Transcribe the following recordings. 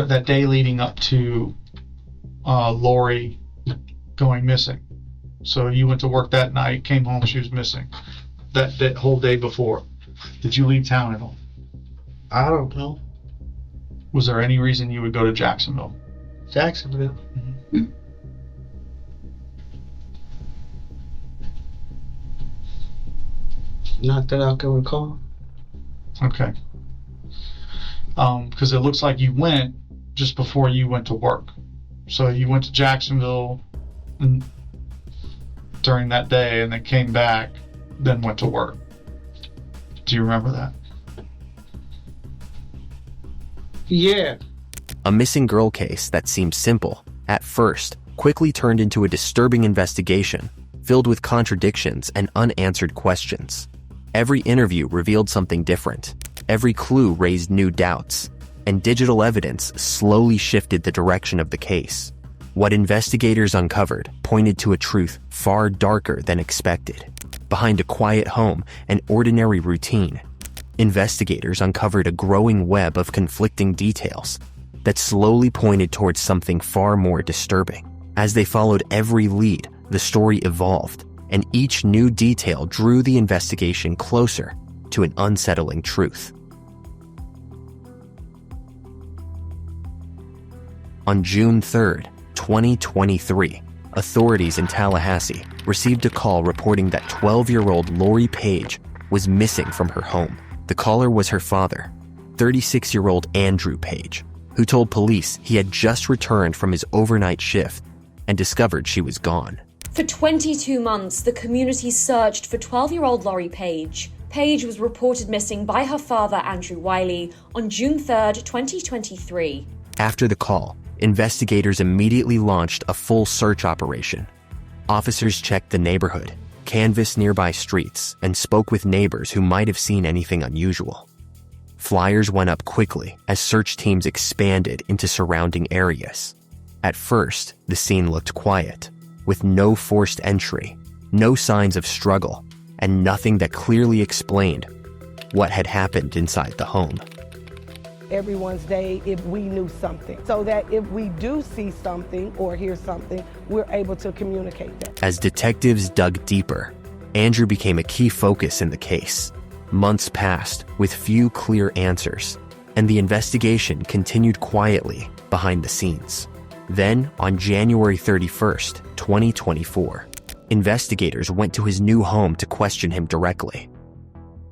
that day leading up to Lorie going missing. So you went to work that night, came home, she was missing. That whole day before. Did you leave town at all? I don't know. Was there any reason you would go to Jacksonville? Jacksonville. Mm-hmm. Not that I can recall. Okay. Because it looks like you went just before you went to work. So you went to Jacksonville during that day and then came back, then went to work. Do you remember that? Yeah. A missing girl case that seemed simple at first quickly turned into a disturbing investigation filled with contradictions and unanswered questions. Every interview revealed something different. Every clue raised new doubts, and digital evidence slowly shifted the direction of the case. What investigators uncovered pointed to a truth far darker than expected. Behind a quiet home and ordinary routine, investigators uncovered a growing web of conflicting details that slowly pointed towards something far more disturbing. As they followed every lead, the story evolved, and each new detail drew the investigation closer to an unsettling truth. On June 3rd, 2023, authorities in Tallahassee received a call reporting that 12-year-old Lori Paige was missing from her home. The caller was her father, 36-year-old Andrew Paige, who told police he had just returned from his overnight shift and discovered she was gone. For 22 months, the community searched for 12-year-old Lorie Page. Page was reported missing by her father, Andrew Wiley, on June 3rd, 2023. After the call, investigators immediately launched a full search operation. Officers checked the neighborhood, canvassed nearby streets, and spoke with neighbors who might have seen anything unusual. Flyers went up quickly as search teams expanded into surrounding areas. At first, the scene looked quiet, with no forced entry, no signs of struggle, and nothing that clearly explained what had happened inside the home. Everyone's day if we knew something, so that if we do see something or hear something, we're able to communicate that. As detectives dug deeper, Andrew became a key focus in the case. Months passed with few clear answers, and the investigation continued quietly behind the scenes. Then, on January 31st, 2024, investigators went to his new home to question him directly.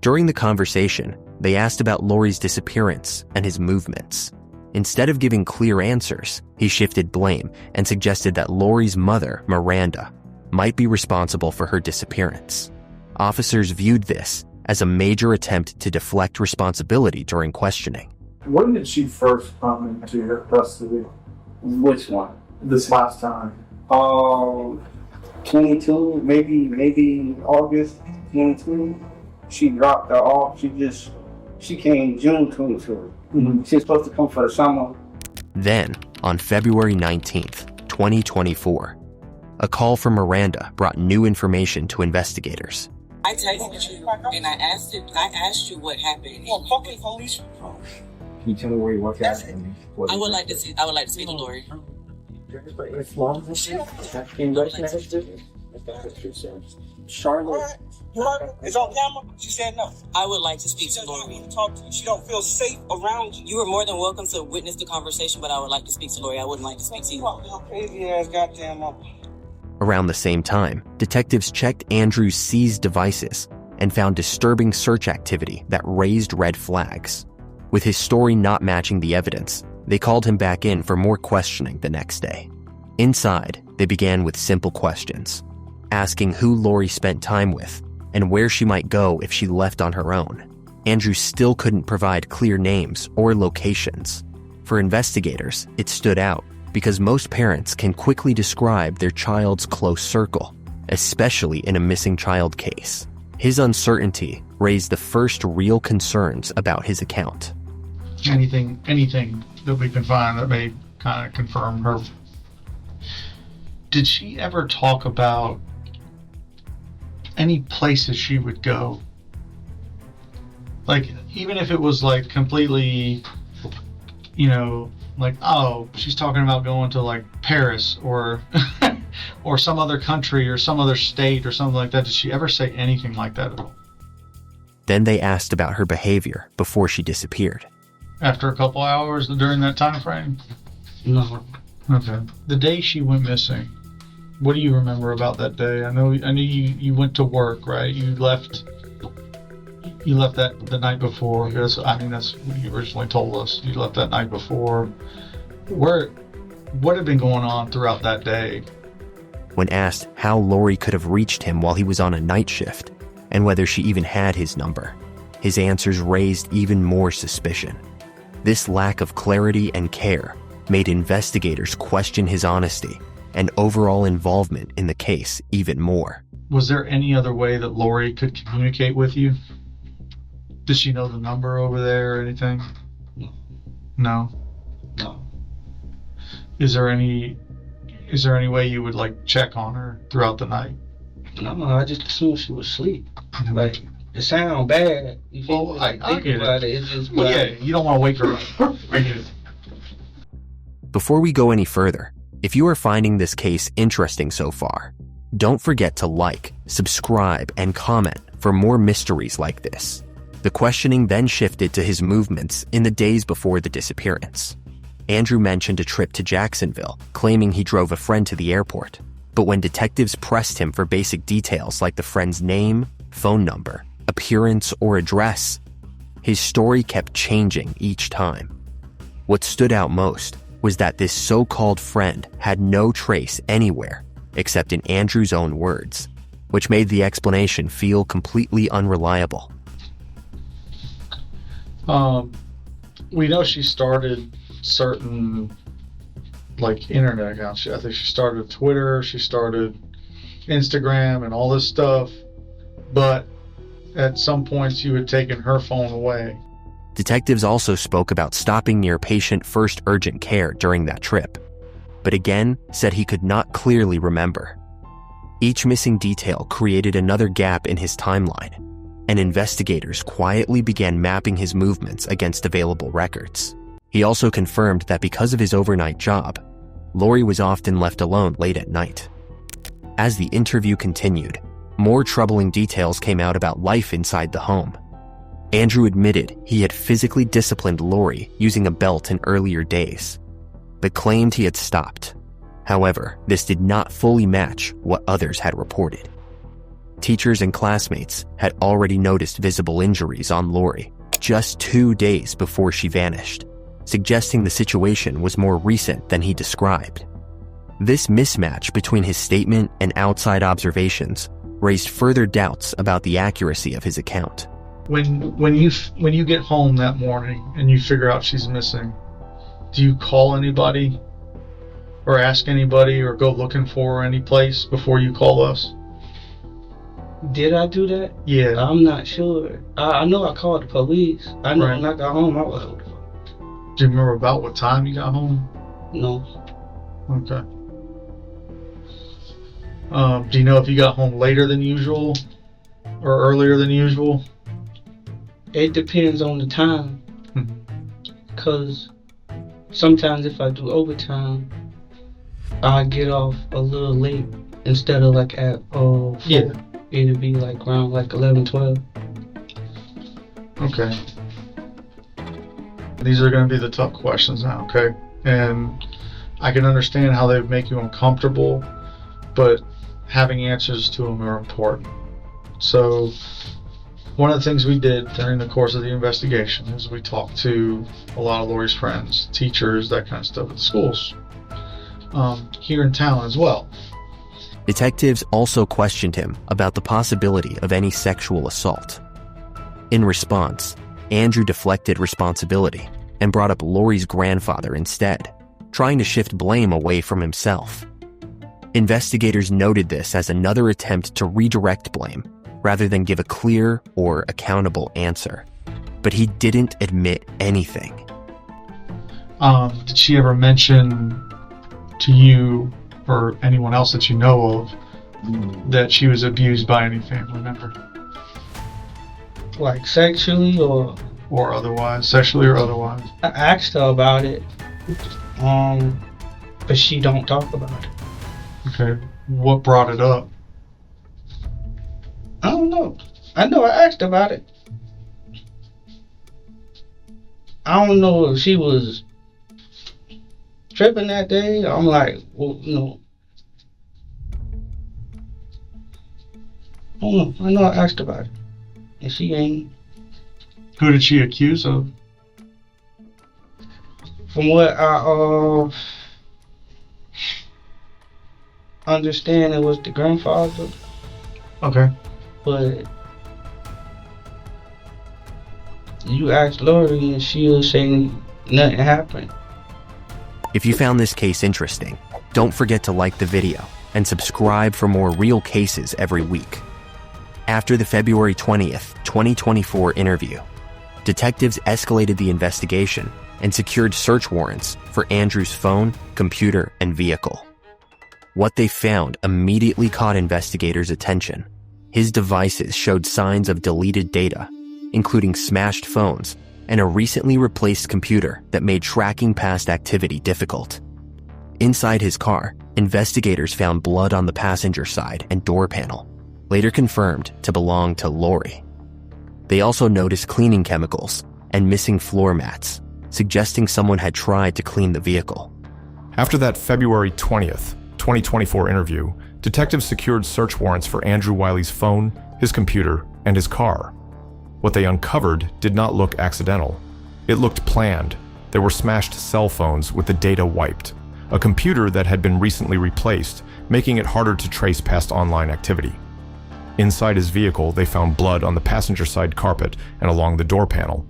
During the conversation, they asked about Lori's disappearance and his movements. Instead of giving clear answers, he shifted blame and suggested that Lori's mother, Miranda, might be responsible for her disappearance. Officers viewed this as a major attempt to deflect responsibility during questioning. When did she first come into your custody? Which one? This last time? 22, maybe August 22. She dropped her off. She came June 22. Mm-hmm. She was supposed to come for the summer. Then, on February 19th, 2024, a call from Miranda brought new information to investigators. I texted you and I asked you what happened. Well, fucking police. Can you tell me where you work at? I would like to speak to Lorie. Charlotte. It's on camera. She said no. I would like to speak to Lorie. Talk to you. She don't feel safe around you. You are more than welcome to witness the conversation, but I would like to speak to Lorie. I wouldn't like to speak to you. Crazy ass goddamn up. Around the same time, detectives checked Andrew's seized devices and found disturbing search activity that raised red flags. With his story not matching the evidence, they called him back in for more questioning the next day. Inside, they began with simple questions, asking who Lorie spent time with and where she might go if she left on her own. Andrew still couldn't provide clear names or locations. For investigators, it stood out because most parents can quickly describe their child's close circle, especially in a missing child case. His uncertainty raised the first real concerns about his account. Anything that we can find that may kind of confirm her. Did she ever talk about any places she would go? Like, even if it was like completely, Like, oh, she's talking about going to like Paris or or some other country or some other state or something like that. Did she ever say anything like that at all? Then they asked about her behavior before she disappeared. After a couple hours during that time frame? No. Okay. The day she went missing, what do you remember about that day? I know you went to work, right? You left that the night before. That's what you originally told us. You left that night before. What had been going on throughout that day? When asked how Lorie could have reached him while he was on a night shift, and whether she even had his number, his answers raised even more suspicion. This lack of clarity and care made investigators question his honesty and overall involvement in the case even more. Was there any other way that Lorie could communicate with you? Did she know the number over there or anything? No? No. Is there any way you would like check on her throughout the night? No, I just assumed she was asleep. Like, it sounds bad. You feel Well, me? I Think get about it. It's just Well, like, yeah, you don't want to wake her up. I get it. Before we go any further, if you are finding this case interesting so far, don't forget to like, subscribe, and comment for more mysteries like this. The questioning then shifted to his movements in the days before the disappearance. Andrew mentioned a trip to Jacksonville, claiming he drove a friend to the airport. But when detectives pressed him for basic details like the friend's name, phone number, appearance, or address, his story kept changing each time. What stood out most was that this so-called friend had no trace anywhere except in Andrew's own words, which made the explanation feel completely unreliable. We know she started certain like internet accounts. I think she started Twitter, she started Instagram and all this stuff, but at some points you had taken her phone away. Detectives also spoke about stopping near patient first urgent care during that trip, but again said he could not clearly remember. Each missing detail created another gap in his timeline, and investigators quietly began mapping his movements against available records. He also confirmed that because of his overnight job, Lorie was often left alone late at night. As the interview continued, more troubling details came out about life inside the home. Andrew admitted he had physically disciplined Lorie using a belt in earlier days, but claimed he had stopped. However, this did not fully match what others had reported. Teachers and classmates had already noticed visible injuries on Lorie just 2 days before she vanished, suggesting the situation was more recent than he described. This mismatch between his statement and outside observations raised further doubts about the accuracy of his account. When you get home that morning and you figure out she's missing, do you call anybody or ask anybody or go looking for her any place before you call us? did I do that? Yeah. I'm not sure. I know I called the police. I know Right. when I got home, I was like, Do you remember about what time you got home? no. Okay. Do you know if you got home later than usual or earlier than usual? It depends on the time. Mhm. Because sometimes if I do overtime, I get off a little late instead of like at 4. Yeah. It'll be like around like 11, 12. Okay. These are going to be the tough questions now, okay? And I can understand how they make you uncomfortable, but having answers to them are important. So, one of the things we did during the course of the investigation is we talked to a lot of Lori's friends, teachers, that kind of stuff at the schools, here in town as well. Detectives also questioned him about the possibility of any sexual assault. In response, Andrew deflected responsibility and brought up Lori's grandfather instead, trying to shift blame away from himself. Investigators noted this as another attempt to redirect blame rather than give a clear or accountable answer. But he didn't admit anything. Did she ever mention to you or anyone else that you know of that she was abused by any family member Like sexually or or otherwise, sexually or otherwise? I asked her about it, But she don't talk about it. Okay. What brought it up? I don't know. I know I asked about it. I don't know if she was tripping that day. I'm like, well, no. I don't know. I know I asked about it. And she ain't. Who did she accuse of? From what I understand, it was the grandfather. Okay. But you ask Lori and she'll say nothing happened. If you found this case interesting, don't forget to like the video and subscribe for more real cases every week. After the February 20th, 2024 interview, detectives escalated the investigation and secured search warrants for Andrew's phone, computer, and vehicle. What they found immediately caught investigators' attention. His devices showed signs of deleted data, including smashed phones and a recently replaced computer that made tracking past activity difficult. Inside his car, investigators found blood on the passenger side and door panel, later confirmed to belong to Lorie. They also noticed cleaning chemicals and missing floor mats, suggesting someone had tried to clean the vehicle. After that February 20th, 2024 interview, detectives secured search warrants for Andrew Wiley's phone, his computer, and his car. What they uncovered did not look accidental. It looked planned. There were smashed cell phones with the data wiped, a computer that had been recently replaced, making it harder to trace past online activity. Inside his vehicle, they found blood on the passenger side carpet and along the door panel.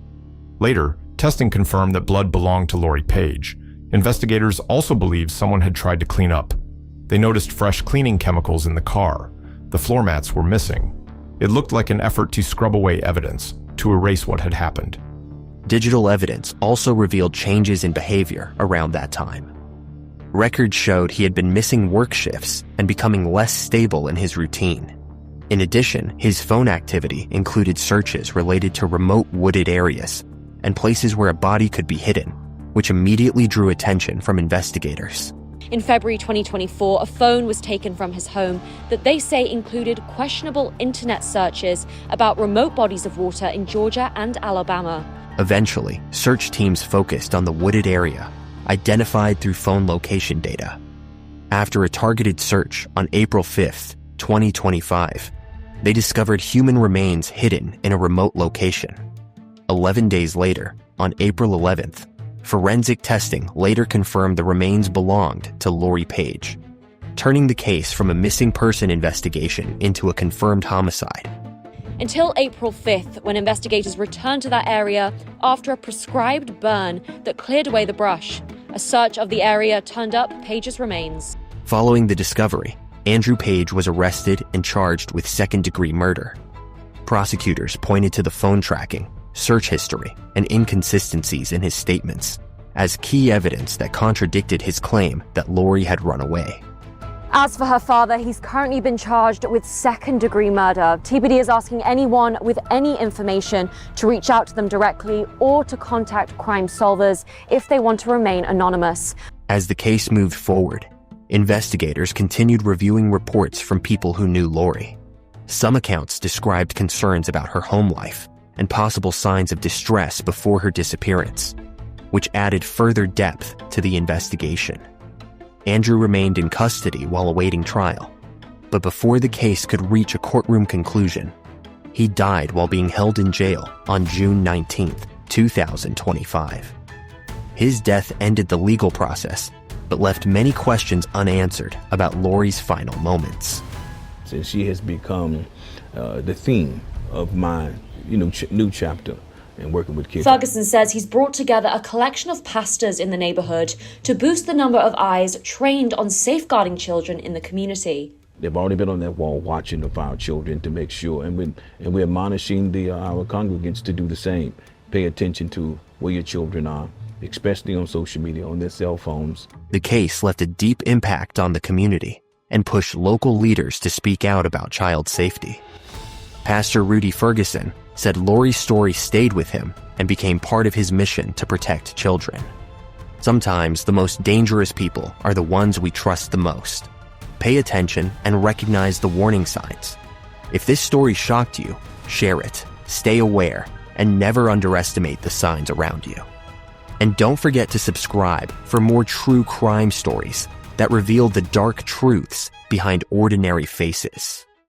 Later, testing confirmed that blood belonged to Lori Paige. Investigators also believed someone had tried to clean up. They noticed fresh cleaning chemicals in the car. The floor mats were missing. It looked like an effort to scrub away evidence, to erase what had happened. Digital evidence also revealed changes in behavior around that time. Records showed he had been missing work shifts and becoming less stable in his routine. In addition, his phone activity included searches related to remote wooded areas and places where a body could be hidden, which immediately drew attention from investigators. In February 2024, a phone was taken from his home that they say included questionable internet searches about remote bodies of water in Georgia and Alabama. Eventually, search teams focused on the wooded area, identified through phone location data. After a targeted search on April 5th, 2025, they discovered human remains hidden in a remote location. 11 days later, on April 11th, forensic testing later confirmed the remains belonged to Lori Paige, turning the case from a missing person investigation into a confirmed homicide. Until April 5th, when investigators returned to that area after a prescribed burn that cleared away the brush. A search of the area turned up Paige's remains. Following the discovery, Andrew Paige was arrested and charged with second-degree murder. Prosecutors pointed to the phone tracking, search history, and inconsistencies in his statements as key evidence that contradicted his claim that Lorie had run away. As for her father, he's currently been charged with second-degree murder. TPD is asking anyone with any information to reach out to them directly or to contact crime solvers if they want to remain anonymous. As the case moved forward, investigators continued reviewing reports from people who knew Lorie. Some accounts described concerns about her home life and possible signs of distress before her disappearance, which added further depth to the investigation. Andrew remained in custody while awaiting trial, but before the case could reach a courtroom conclusion, he died while being held in jail on June 19, 2025. His death ended the legal process, but left many questions unanswered about Lori's final moments. Since she has become the theme of my new chapter and working with kids. Ferguson says he's brought together a collection of pastors in the neighborhood to boost the number of eyes trained on safeguarding children in the community. They've already been on that wall watching of our children to make sure, and we're admonishing our congregants to do the same. Pay attention to where your children are, especially on social media, on their cell phones. The case left a deep impact on the community and pushed local leaders to speak out about child safety. Pastor Rudy Ferguson said Lori's story stayed with him and became part of his mission to protect children. Sometimes the most dangerous people are the ones we trust the most. Pay attention and recognize the warning signs. If this story shocked you, share it, stay aware, and never underestimate the signs around you. And don't forget to subscribe for more true crime stories that reveal the dark truths behind ordinary faces.